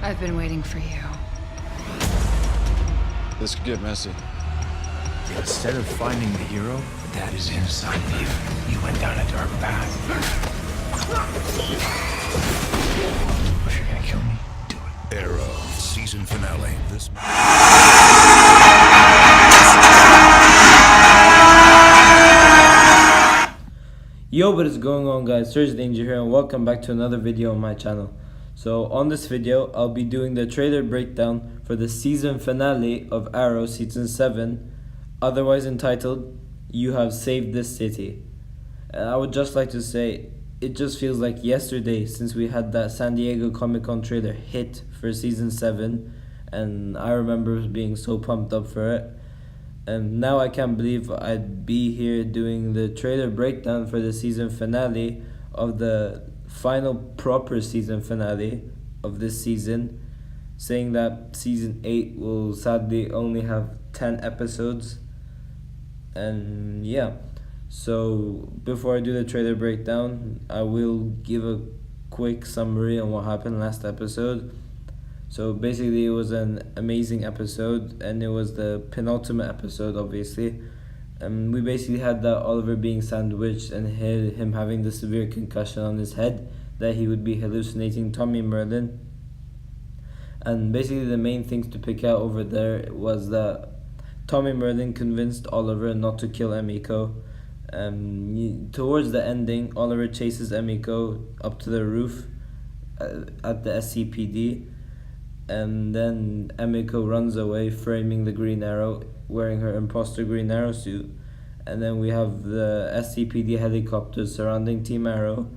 I've been waiting for you. This could get messy. Instead of finding the hero that is inside you, you went down a dark path. If you're gonna kill me, do it. Arrow season finale. This. Yo, what is going on, guys? Surge Danger here, and welcome back to another video on my channel. So on this video, I'll be doing the trailer breakdown for the season finale of Arrow season 7, otherwise entitled You Have Saved This City. And I would just like to say, it just feels like yesterday since we had that San Diego Comic-Con trailer hit for season 7, and I remember being so pumped up for it. And now I can't believe I'd be here doing the trailer breakdown for the season finale of the final proper season finale of this season, saying that season 8 will sadly only have 10 episodes. And yeah, so before I do the trailer breakdown, I will give a quick summary on what happened last episode. So basically it was an amazing episode, and it was the penultimate episode, obviously. We basically had that Oliver being sandwiched and him having the severe concussion on his head, that he would be hallucinating Tommy Merlin. And basically the main things to pick out over there was that Tommy Merlin convinced Oliver not to kill Emiko. Towards the ending, Oliver chases Emiko up to the roof at the SCPD. And then Emiko runs away, framing the Green Arrow, wearing her imposter Green Arrow suit. And then we have the SCPD helicopters surrounding Team Arrow,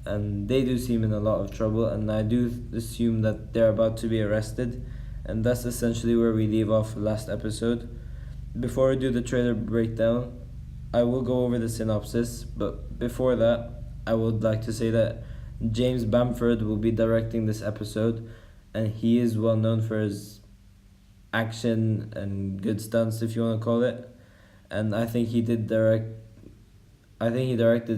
and they do seem in a lot of trouble, and I do assume that they're about to be arrested. And that's essentially where we leave off last episode. Before I do the trailer breakdown, I will go over the synopsis, but before that, I would like to say that James Bamford will be directing this episode, and he is well known for his action and good stunts, if you want to call it. And I think he directed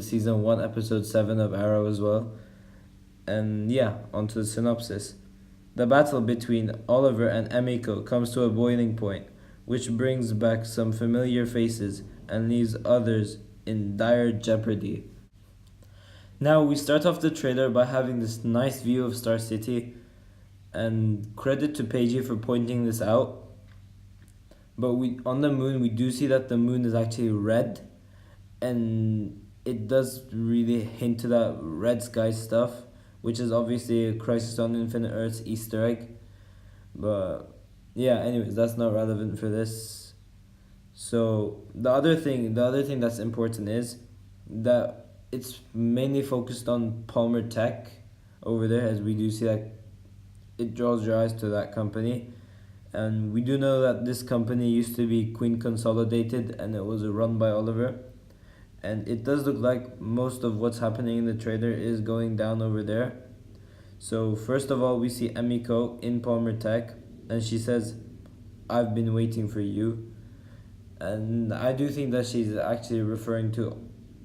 season 1 episode 7 of Arrow as well. And yeah, onto the synopsis. The battle between Oliver and Emiko comes to a boiling point, which brings back some familiar faces and leaves others in dire jeopardy. Now we start off the trailer by having this nice view of Star City, and credit to Paige for pointing this out. But on the moon, we do see that the moon is actually red, and it does really hint to that red sky stuff, which is obviously a Crisis on Infinite Earths Easter egg. But yeah, anyways, that's not relevant for this. So the other thing that's important is that it's mainly focused on Palmer Tech over there, as we do see that it draws your eyes to that company. And we do know that this company used to be Queen Consolidated, and it was run by Oliver. And it does look like most of what's happening in the trailer is going down over there. So first of all, we see Emiko in Palmer Tech, and she says, "I've been waiting for you." And I do think that she's actually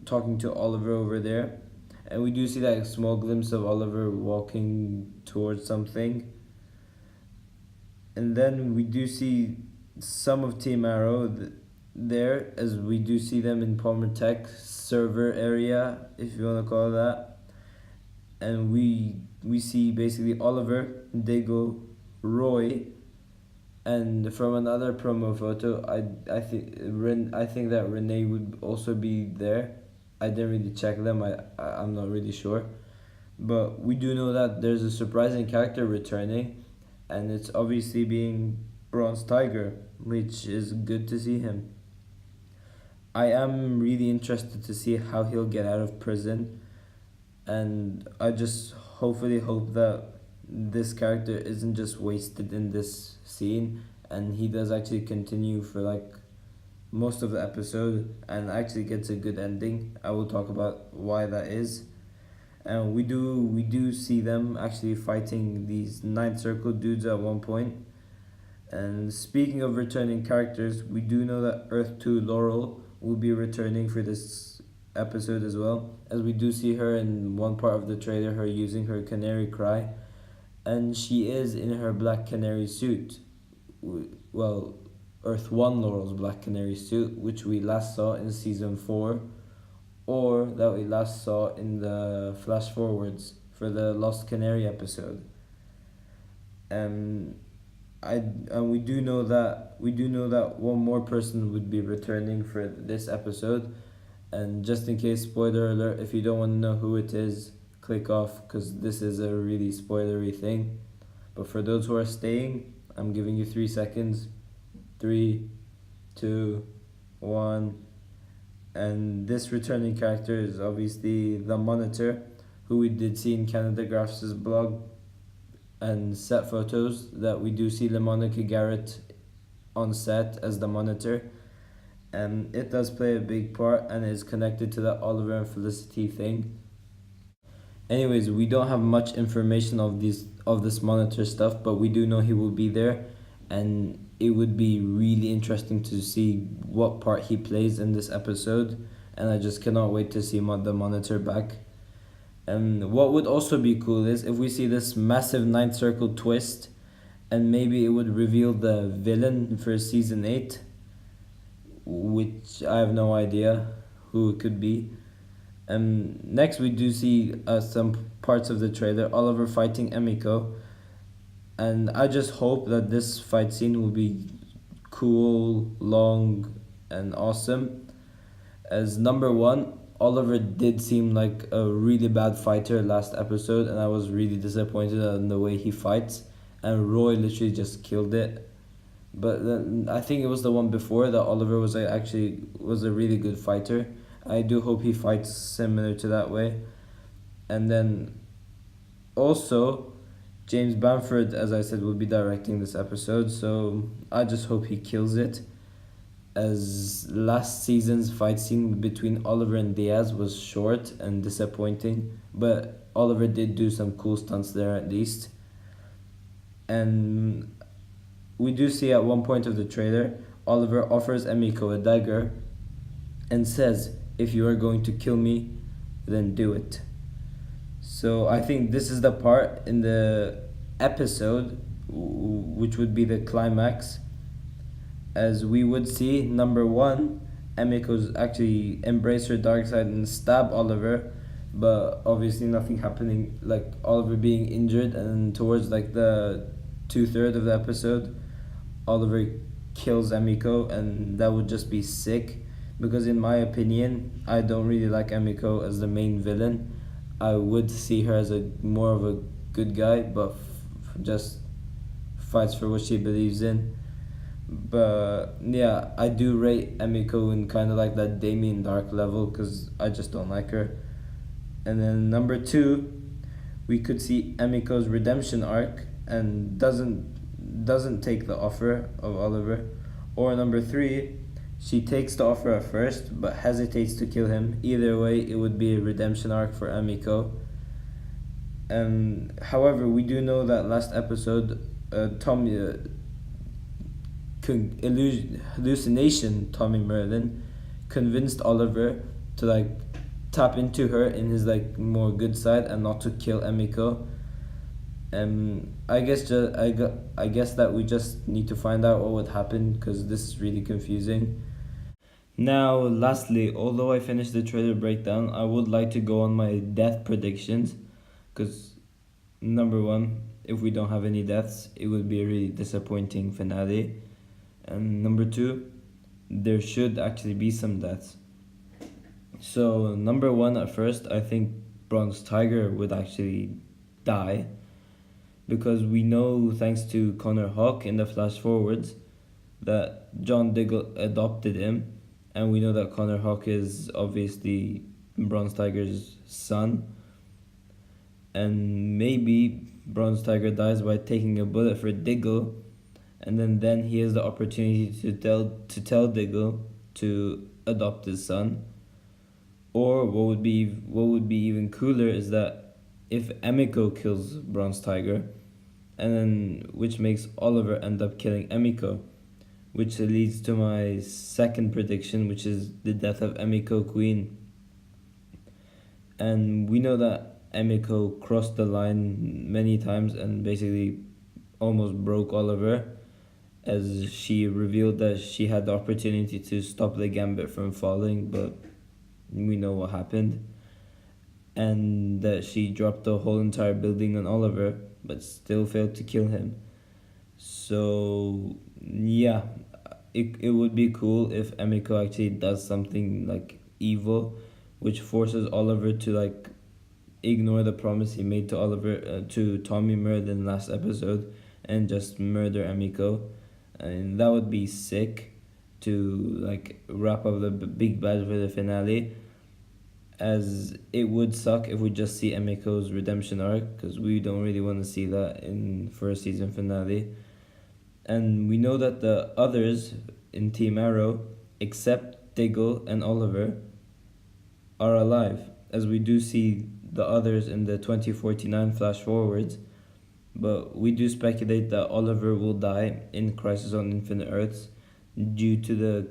talking to Oliver over there. And we do see that small glimpse of Oliver walking towards something. And then we do see some of Team Arrow there, as we do see them in Palmer Tech server area, if you want to call it that. And we see basically Oliver, Diggle, Roy, and from another promo photo, I think that Renee would also be there. I didn't really check them, I'm not really sure. But we do know that there's a surprising character returning, and it's obviously being Bronze Tiger, which is good to see him. I am really interested to see how he'll get out of prison, and I just hopefully hope that this character isn't just wasted in this scene, and he does actually continue for like most of the episode and actually gets a good ending. I will talk about why that is. And we do see them actually fighting these Ninth Circle dudes at one point. And speaking of returning characters, we do know that Earth 2 Laurel will be returning for this episode as well, as we do see her in one part of the trailer, her using her canary cry. and she is in her Black Canary suit. Well, Earth 1 Laurel's Black Canary suit, which we last saw in season 4, or that we last saw in the flash forwards for the Lost Canary episode. And we do know that one more person would be returning for this episode. And just in case, spoiler alert, if you don't want to know who it is, click off, because this is a really spoilery thing. But for those who are staying, I'm giving you 3 seconds. 3, 2, 1. And this returning character is obviously the Monitor, who we did see in Canada Graphs' blog and set photos, that we do see LaMonica Garrett on set as the Monitor. And it does play a big part and is connected to the Oliver and Felicity thing. Anyways, we don't have much information of this Monitor stuff, but we do know he will be there, and it would be really interesting to see what part he plays in this episode, and I just cannot wait to see the Monitor back. And what would also be cool is if we see this massive Ninth Circle twist, and maybe it would reveal the villain for season 8, which I have no idea who it could be. Next we do see some parts of the trailer, Oliver fighting Emiko, and I just hope that this fight scene will be cool, long, and awesome. As number one, Oliver did seem like a really bad fighter last episode, and I was really disappointed in the way he fights, and Roy literally just killed it. But then I think it was the one before that Oliver was actually a really good fighter. I do hope he fights similar to that way. And then also, James Bamford, as I said, will be directing this episode, so I just hope he kills it. As last season's fight scene between Oliver and Diaz was short and disappointing, but Oliver did do some cool stunts there at least. And we do see at one point of the trailer, Oliver offers Emiko a dagger and says, "If you are going to kill me, then do it." So I think this is the part in the episode which would be the climax, as we would see number one, Emiko's actually embrace her dark side and stab Oliver, but obviously nothing happening, like Oliver being injured, and towards like the 2/3 of the episode, Oliver kills Emiko, and that would just be sick, because in my opinion, I don't really like Emiko as the main villain. I would see her as more of a good guy, but just fights for what she believes in. But yeah, I do rate Emiko in kind of like that Damien Dark level, because I just don't like her. And then number two, we could see Emiko's redemption arc and doesn't take the offer of Oliver. Or number three, she takes the offer at first but hesitates to kill him. Either way, it would be a redemption arc for Emiko. However, we do know that last episode, hallucination Tommy Merlin convinced Oliver to like tap into her in his like more good side and not to kill Emiko. I guess that we just need to find out what would happen, because this is really confusing. Now, lastly, although I finished the trailer breakdown, I would like to go on my death predictions, because number one, if we don't have any deaths, it would be a really disappointing finale. And number two, there should actually be some deaths. So number one, at first, I think Bronze Tiger would actually die, because we know, thanks to Connor Hawke in the flash forwards, that John Diggle adopted him, and we know that Connor Hawke is obviously Bronze Tiger's son. And maybe Bronze Tiger dies by taking a bullet for Diggle, and then he has the opportunity to tell Diggle to adopt his son. Or what would be even cooler is that if Emiko kills Bronze Tiger, and then which makes Oliver end up killing Emiko, which leads to my second prediction, which is the death of Emiko Queen. And we know that Emiko crossed the line many times and basically almost broke Oliver, as she revealed that she had the opportunity to stop the gambit from falling, but we know what happened. And that she dropped the whole entire building on Oliver, but still failed to kill him. So, yeah, it would be cool if Emiko actually does something like evil, which forces Oliver to like ignore the promise he made to to Tommy Murd in the last episode, and just murder Emiko. And that would be sick to like wrap up the big bad for the finale, as it would suck if we just see Emiko's redemption arc, because we don't really want to see that in first season finale. And we know that the others in Team Arrow, except Diggle and Oliver, are alive, as we do see the others in the 2049 flash forwards. But we do speculate that Oliver will die in Crisis on Infinite Earths due to the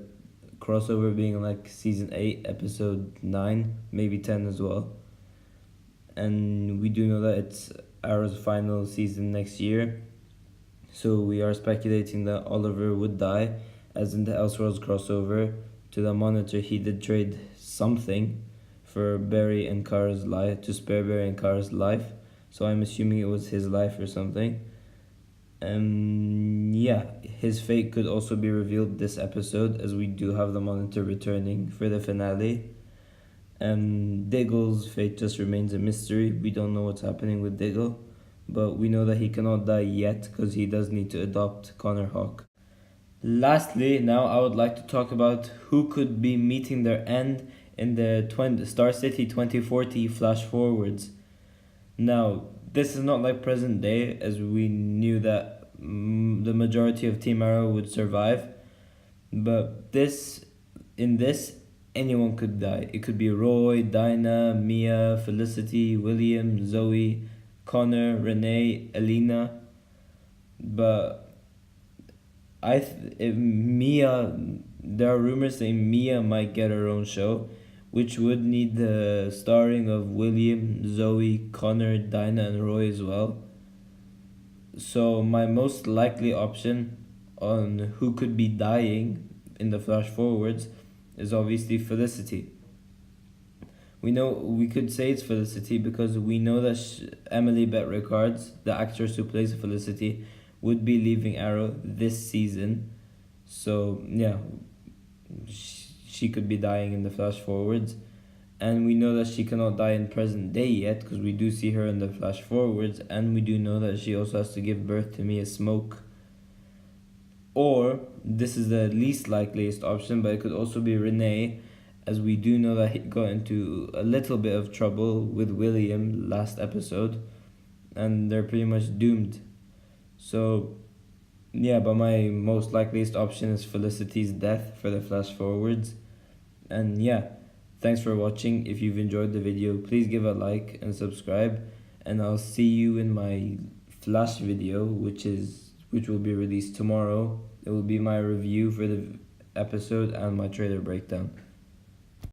crossover being like season 8, episode 9, maybe 10 as well. And we do know that it's Arrow's final season next year. So we are speculating that Oliver would die, as in the Elseworlds crossover. To the Monitor, he did trade something for Barry and Kara's life, to spare Barry and Kara's life. So I'm assuming it was his life or something. Yeah, his fate could also be revealed this episode, as we do have the Monitor returning for the finale. Diggle's fate just remains a mystery. We don't know what's happening with Diggle, but we know that he cannot die yet because he does need to adopt Connor Hawk. Lastly, now I would like to talk about who could be meeting their end in the Star City 2040 flash forwards. Now, this is not like present day, as we knew that the majority of Team Arrow would survive, but in this, anyone could die. It could be Roy, Dinah, Mia, Felicity, William, Zoe, Connor, Renee, Elena. But Mia, there are rumors saying Mia might get her own show, which would need the starring of William, Zoe, Connor, Dinah, and Roy as well. So my most likely option on who could be dying in the flash forwards is obviously Felicity. We could say it's Felicity because we know that Emily Bett Rickards, the actress who plays Felicity, would be leaving Arrow this season. So yeah, she could be dying in the flash forwards. And we know that she cannot die in present day yet, because we do see her in the flash forwards, and we do know that she also has to give birth to Mia Smoke. Or, this is the least likeliest option, but it could also be Renee, as we do know that he got into a little bit of trouble with William last episode, and they're pretty much doomed. So, yeah, but my most likeliest option is Felicity's death for the flash forwards. And yeah, thanks for watching. If you've enjoyed the video, please give a like and subscribe, and I'll see you in my flash video, which will be released tomorrow. It will be my review for the episode and my trailer breakdown.